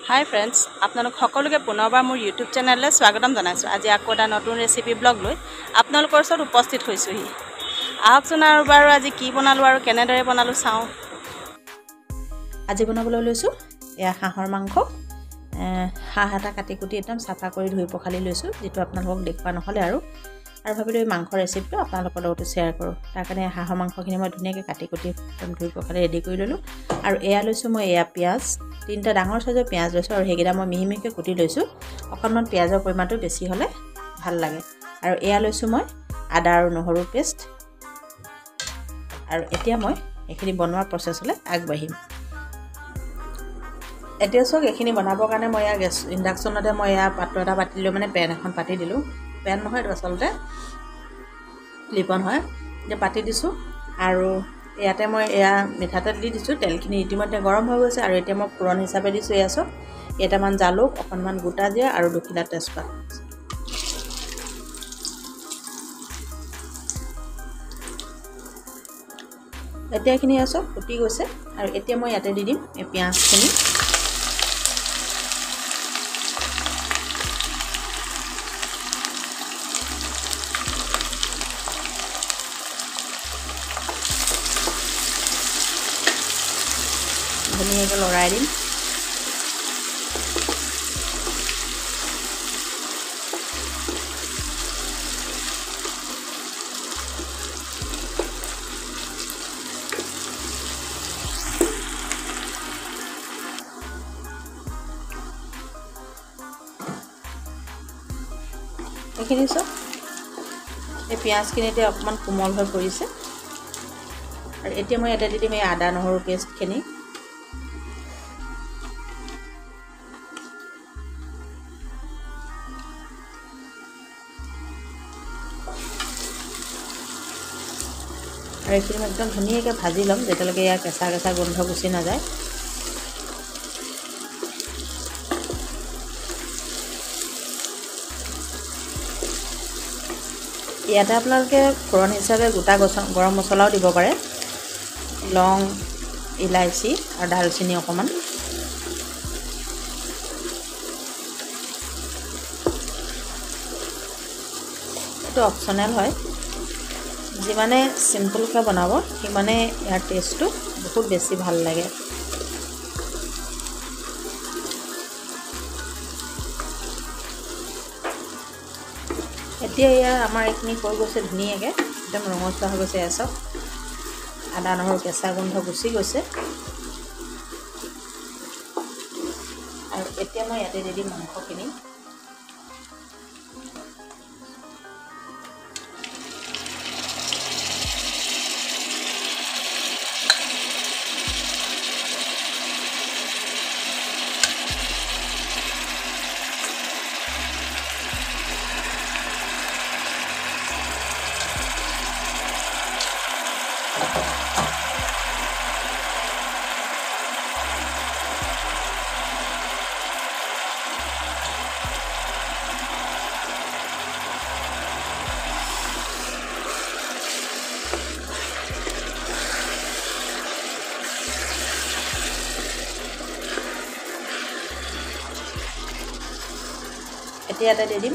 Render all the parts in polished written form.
Hi friends आपनालोक सकलोके पुनरबार मोर YouTube channel स्वागतम जानाइছো। आज आको এটা নতুন ৰেচিপি ব্লগ লৈ আপোনালোকৰ ওচৰত উপস্থিত হৈছোহি। আহকচোন আৰু বাৰু আজি কি বনালো আৰু কেনেদৰে বনালো চাওঁ। আজি বনাবলৈ লৈছো এয়া হাঁহৰ মাংস। হাঁহ এটা কাটি কুটি একদম সাফা কৰি ধুই পখালি লৈছো, যেটো আপোনালোকক দেখুৱা নহলে আৰু ভাবিলো এই মাংস ৰেচিপিটো আপোনালোকৰ লগত শেয়াৰ কৰো। তাৰ কাৰণে হাঁহৰ মাংসখিনি মই ধুনীয়াকৈ কাটি কুটি একদম ধুই পখালি ৰেডি কৰি ললো। আৰু এয়া লৈছো মই এয়া পিয়াজ, তিনটা ডাঙৰ সাইজৰ পিয়াজ লৈছো আৰু হেগিটা মই মিহি মিহিকৈ কুটি লৈছো। অকণমান পিয়াজৰ পৰিমাণটো বেছি হলে ভাল লাগে। আৰু এয়া লৈছো মই আদা আৰু নহৰুৰ পেষ্ট। আৰু এতিয়া মই এখিনি বনোৱাৰ প্ৰসেছলৈ আগবাঢ়িম। এতিয়া সক এখিনি বনাবৰ কাৰণে মই ইয়া গেছ ইন্ডাকশনতে মই ইয়া পাত্ৰ এটা পাতি দিলো, মানে পেন এখন পাতি দিলো। পেন নহয় আচলতে লিপন হয়, যে পাতি দিছো। আৰু ইয়াতে মই এয়া মিঠাতেল দি দিছো। তেলখিনি ইতিমধ্যে গৰম হৈ গৈছে। আৰু এতিয়া মই ফোৰণ হিচাপে দিছো এয়া সক এটামান জালুক, অকণমান গোটা জিৰা আৰু দুখিলা তেজপাত। এতিয়া এখিনি সক ফুটি গৈছে। আৰু এতিয়া মই ইয়াতে দি দিম এই পিয়াজখিনি। ধুনীয়াকৈ লৰাই দিম। এইখিনি সব এই পিয়াজখিনিতে অকণমান কোমল হৈ পৰিছে। আৰু এতিয়া মই ইয়াতে দি দিম এই আদা নহৰু পেষ্টখিনি। আৰু এইখিনি একদম ধুনীয়াকৈ ভাজি ল'ম, যেতিয়ালৈকে ইয়াৰ কেঁচা কেঁচা গোন্ধ গুচি নাযায়। ইয়াতে আপোনালোকে ফোৰণ হিচাপে গোটা গৰম মছলাও দিব পাৰে, লং, ইলাইচি আৰু দালচিনি অকণমান। এইটো অপচনেল হয়। যিমানে সিম্পলকৈ বনাব সিমানে ইয়াৰ টেষ্টটো বহুত বেছি ভাল লাগে। এতিয়া ইয়াৰ আমাৰ এইখিনি হৈ গৈছে ধুনীয়াকৈ, একদম ৰঙচুৱা হৈ গৈছে। এয়া সক আদা নহৰু কেঁচা গোন্ধ গুচি গৈছে। আৰু এতিয়া মই ইয়াতে দি দিম মাংসখিনি। এতিয়া ইয়াতে দি দিম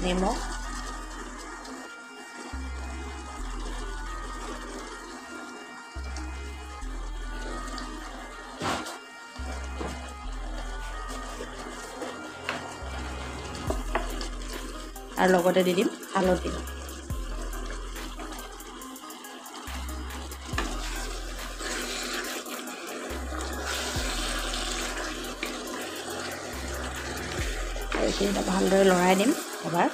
নিমখ, আৰু লগতে দি দিম হালধি। আৰু এইখিনি ভালদৰে লৰাই দিম এবাৰ।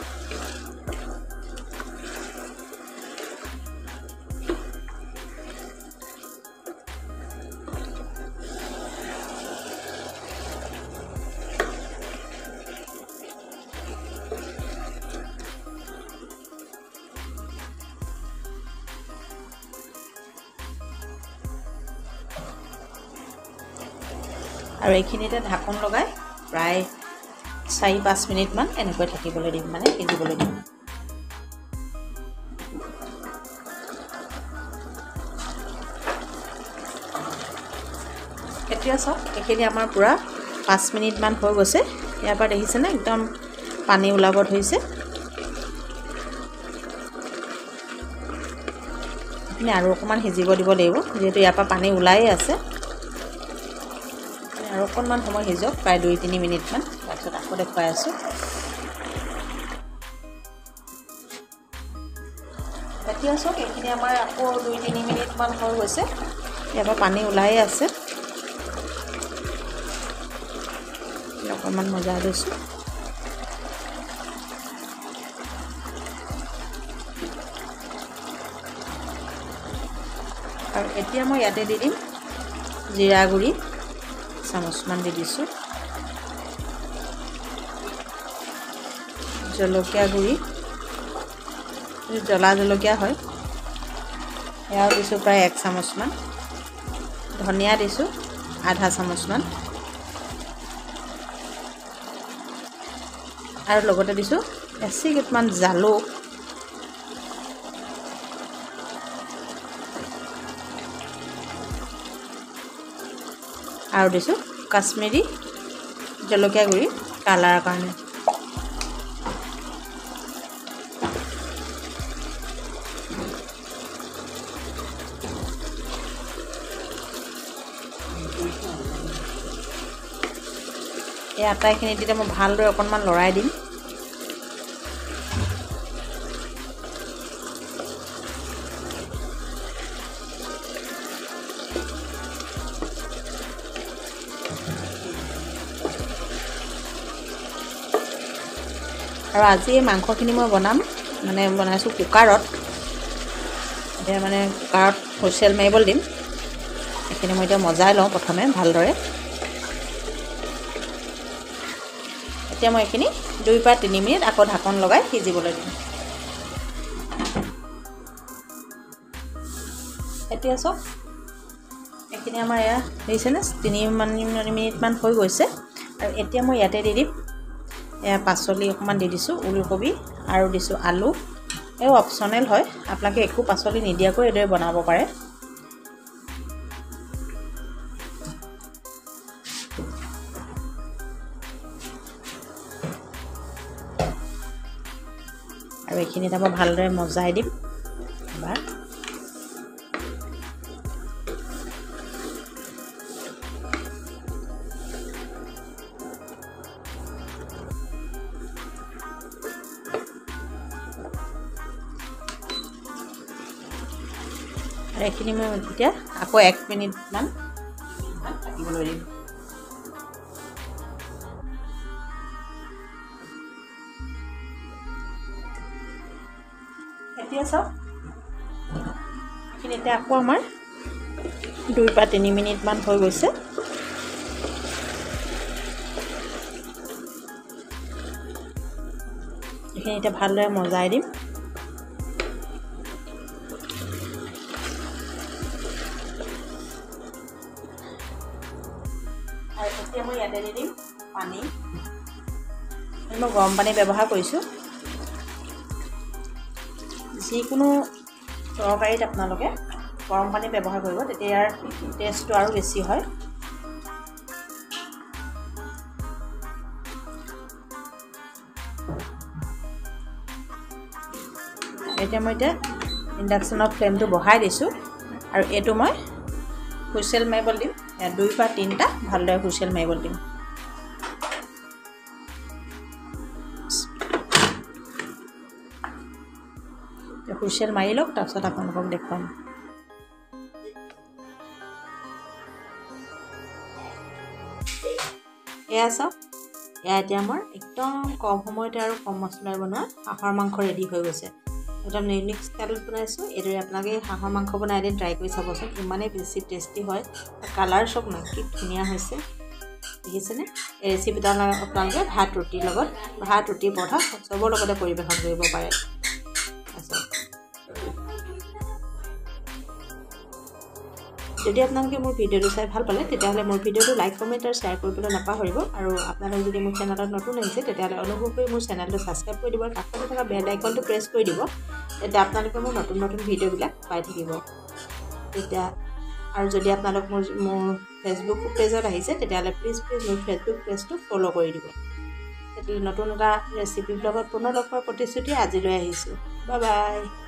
আৰু এইখিনিতে ঢাকন লগাই প্ৰায় 4-5 মিনিটমান এনেকৈ থাকিবলৈ দিম, মানে সিজিবলৈ দিম। এতিয়া সব এইখিনি আমাৰ পুৰা 5 মিনিটমান হৈ গৈছে ইয়াৰ পৰা দেখিছেনে একদম পানী ওলাব ধৰিছে আপুনি আৰু অকণমান সিজিব দিব লাগিব যেহেতু ইয়াৰ পৰা পানী ওলাই আছে আৰু অকণমান সময় সিজক প্ৰায় 2-3 মিনিটমান তাৰপিছত আকৌ দেখুৱাই আছোঁ এতিয়া চাওক এইখিনি আমাৰ আকৌ 2-3 মিনিটমান হৈ গৈছে ইয়াৰ পৰা পানী ওলাই আছে অকণমান মজা লৈছোঁ আৰু এতিয়া মই ইয়াতে দি দিম জিৰা গুড়ি চামুচমান দি দিছোঁ জলকীয়া গুড়ি জ্বলা জলকীয়া হয় এয়াও দিছোঁ প্ৰায় 1 চামুচমান ধনিয়া দিছোঁ আধা চামুচমান আৰু লগতে দিছোঁ এচিকেটমান জালুক আৰু দিছোঁ কাশ্মীৰী জলকীয়া গুড়ি কালাৰৰ কাৰণে এই আটাইখিনি দিলে মই ভালদৰে অকণমান লৰাই দিম আৰু আজি এই মাংসখিনি মই বনাম মানে বনাইছোঁ কুকাৰত এতিয়া মানে কুকাৰত হুইচেল মাৰিবলৈ দিম এইখিনি মই এতিয়া মজাই লওঁ প্ৰথমে ভালদৰে এতিয়া মই এইখিনি 2-3 মিনিট আকৌ ঢাকন লগাই সিজিবলৈ দিম এতিয়া চাওক এইখিনি আমাৰ এয়া দেখিছেনে 3 মিনিটমান হৈ গৈছে আৰু এতিয়া মই ইয়াতে দি দিম এয়া পাচলি অকণমান দি দিছোঁ ওলকবি আৰু দিছোঁ আলু এই অপশ্যনেল হয় আপোনালোকে একো পাচলি নিদিয়াকৈ এইদৰে বনাব পাৰে আৰু এইখিনি মই ভালদৰে মজাই দিম এবাৰ আৰু এইখিনি মই এতিয়া আকৌ 1 মিনিটমান থাকিবলৈ দিম এতিয়া চাওক এইখিনি এতিয়া আকৌ আমাৰ 2-3 মিনিটমান হৈ গৈছে এইখিনি এতিয়া ভালদৰে মজাই দিম আৰু এতিয়া মই ইয়াতে দি দিম পানী মই গৰম পানী ব্যৱহাৰ কৰিছোঁ যিকোনো তৰকাৰীত আপোনালোকে গৰম পানী ব্যৱহাৰ কৰিব তেতিয়া ইয়াৰ টেষ্টটো আৰু বেছি হয় এতিয়া মই ইণ্ডাকশ্যনৰ ফ্লেমটো বঢ়াই দিছোঁ আৰু এইটো মই হুইচেল মাৰিবলৈ দিম 2-3টা ভালদৰে হুইচেল মাৰিবলৈ দিম হুইচেল মাৰি লওক তাৰপিছত আপোনালোকক দেখুৱাম এয়া চাওক এয়া এতিয়া আমাৰ একদম কম সময়তে আৰু কম মছলাই বনোৱা হাঁহৰ মাংস ৰেডি হৈ গৈছে একদম ইউনিক ষ্টাইলত বনাইছোঁ এইদৰে আপোনালোকে হাঁহৰ মাংস বনাই এদিন ট্ৰাই কৰি চাবচোন ইমানেই বেছি টেষ্টি হয় কালাৰ চাওক না কি ধুনীয়া হৈছে দেখিছেনে এই ৰেচিপিটো আপোনালোকে ভাত ৰুটিৰ লগত ভাত ৰুটি পৰঠা চবৰ লগতে পৰিৱেশন কৰিব পাৰে যদি আপোনালোকে মোৰ ভিডিঅ'টো চাই ভাল পালে তেতিয়াহ'লে মোৰ ভিডিঅ'টো লাইক কমেণ্ট আৰু শ্বেয়াৰ কৰিবলৈ নাপাহৰিব আৰু আপোনালোকে যদি মোৰ চেনেলত নতুন আহিছে তেতিয়াহ'লে অনুগ্ৰহ কৰি মোৰ চেনেলটো ছাবস্ক্ৰাইব কৰি দিব আৰু কাষতে থকা বেল আইকনটো প্ৰেছ কৰি দিব তেতিয়া আপোনালোকে মোৰ নতুন ভিডিঅ'বিলাক পাই থাকিব তেতিয়া আৰু যদি আপোনালোক মোৰ ফেচবুক পেজত আহিছে তেতিয়াহ'লে প্লিজ মোৰ ফেচবুক পেজটো ফ'ল' কৰি দিব। তেতিয়াহ'লে নতুন এটা ৰেচিপি ব্লগত পুনৰ লগ পোৱাৰ প্ৰতিশ্ৰুতি আজিলৈ আহিছোঁ। Bye bye.